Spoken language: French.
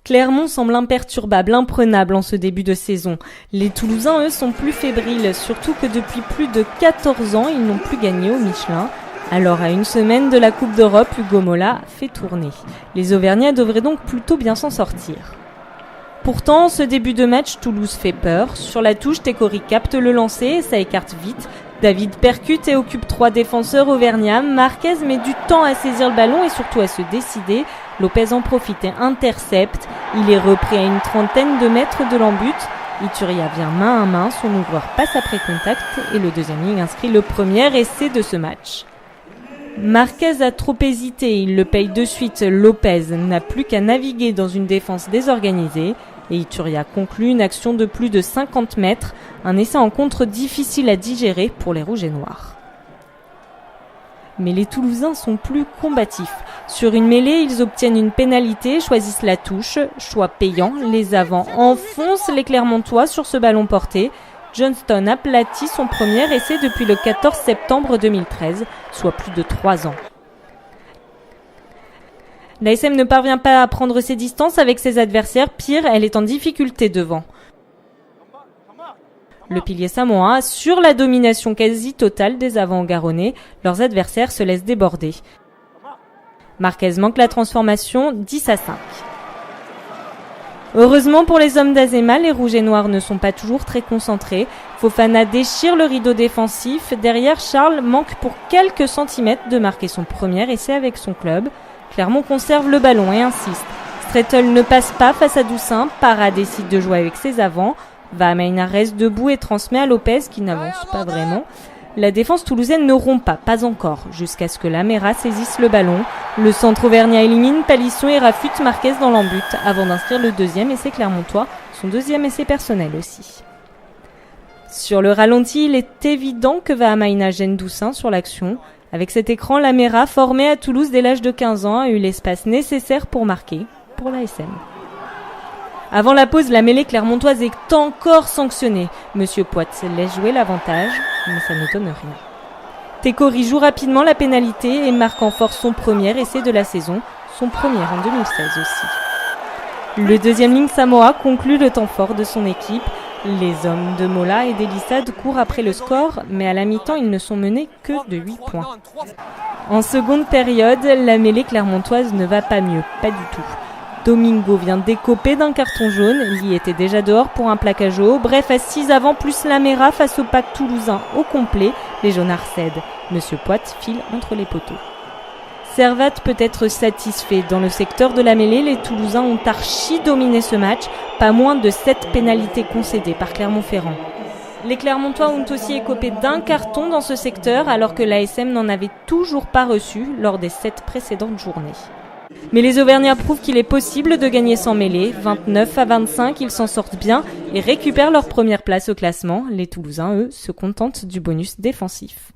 Clermont semble imperturbable, imprenable en ce début de saison. Les Toulousains, eux, sont plus fébriles, surtout que depuis plus de 14 ans, ils n'ont plus gagné au Michelin. Alors, à une semaine de la Coupe d'Europe, Hugo Mola fait tourner. Les Auvergnats devraient donc plutôt bien s'en sortir. Pourtant, ce début de match, Toulouse fait peur. Sur la touche, Tekori capte le lancer et ça écarte vite. David percute et occupe 3 défenseurs auvergnats. Marquez met du temps à saisir le ballon et surtout à se décider. Lopez en profite et intercepte. Il est repris à une trentaine de mètres de l'embut. Ituria vient main à main, son ouvreur passe après contact et le deuxième ligne inscrit le premier essai de ce match. Marquez a trop hésité, il le paye de suite. Lopez n'a plus qu'à naviguer dans une défense désorganisée. Et Ituria conclut une action de plus de 50 mètres, un essai en contre difficile à digérer pour les Rouges et Noirs. Mais les Toulousains sont plus combatifs. Sur une mêlée, ils obtiennent une pénalité, choisissent la touche, choix payant, les avants enfoncent les Clermontois sur ce ballon porté. Johnston aplatit son premier essai depuis le 14 septembre 2013, soit plus de 3 ans. L'ASM ne parvient pas à prendre ses distances avec ses adversaires, pire, elle est en difficulté devant. Le pilier samoa assure la domination quasi totale des avants garonnais, leurs adversaires se laissent déborder. Marquez manque la transformation, 10-5. Heureusement pour les hommes d'Azema, les Rouges et Noirs ne sont pas toujours très concentrés. Fofana déchire le rideau défensif, derrière Charles manque pour quelques centimètres de marquer son premier essai avec son club. Clermont conserve le ballon et insiste. Strettel ne passe pas face à Doussin. Para décide de jouer avec ses avants. Vahamaina reste debout et transmet à Lopez qui n'avance pas vraiment. La défense toulousaine ne rompt pas encore, jusqu'à ce que Lamera saisisse le ballon. Le centre auvergnat élimine Palisson et rafute Marquez dans l'embut avant d'inscrire le deuxième essai clermontois, son deuxième essai personnel aussi. Sur le ralenti, il est évident que Vahamaina gêne Doussin sur l'action. Avec cet écran, Lamera, formé à Toulouse dès l'âge de 15 ans, a eu l'espace nécessaire pour marquer, pour l'ASM. Avant la pause, la mêlée clermontoise est encore sanctionnée. Monsieur Poit laisse jouer l'avantage, mais ça ne donne rien. Tekori joue rapidement la pénalité et marque en force son premier essai de la saison, son premier en 2016 aussi. Le deuxième ligne Samoa conclut le temps fort de son équipe. Les hommes de Mola et d'Elissade courent après le score, mais à la mi-temps, ils ne sont menés que de 8 points. En seconde période, la mêlée clermontoise ne va pas mieux, pas du tout. Domingo vient d'écoper d'un carton jaune, il y était déjà dehors pour un plaquage haut. Bref, à 6 avants plus Lamera face au pack toulousain au complet, les jaunards cèdent. Monsieur Poit file entre les poteaux. Servat peut être satisfait. Dans le secteur de la mêlée, les Toulousains ont archi dominé ce match, pas moins de 7 pénalités concédées par Clermont-Ferrand. Les Clermontois ont aussi écopé d'un carton dans ce secteur, alors que l'ASM n'en avait toujours pas reçu lors des 7 précédentes journées. Mais les Auvergnats prouvent qu'il est possible de gagner sans mêlée. 29-25, ils s'en sortent bien et récupèrent leur première place au classement. Les Toulousains, eux, se contentent du bonus défensif.